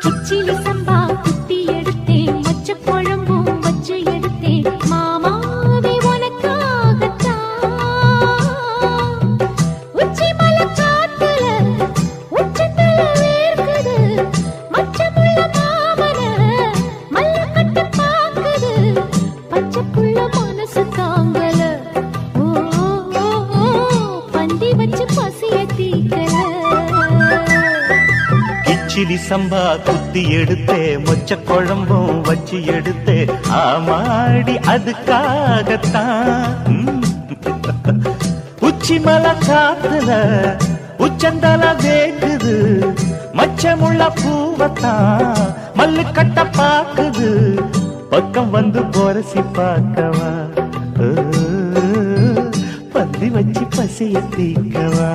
கிச்சிலி சம்பா குத்தி எடுத்தேன், மொச்ச குழம்பும் வச்சு எடுத்தேன், மாமாவே உனக்காகத்தான். உச்சி மலை காத்துல உச்சத்துல வேர்க்குது, மச்சமுள்ள மாமன மல்லக்கட்டு பாக்குது, பச்சை புள்ள மனசு தாங்கல, ஓ பந்தி வச்சு பசிய தீக்கல. கிச்சிலி சம்பா குத்தி எடுத்தே, மொச்ச குழம்பும் வச்சு எடுத்தே, ஆமாடி அதுக்காகத்தான். உச்சி மலை காத்துல உச்சந்தல வேக்குது, மச்சமுள்ள பூவத்தான் மல்லு கட்ட பாக்குது, பக்கம் வந்து போரசி பார்க்கவா, பந்தி வச்சு பசிய தீக்கவா.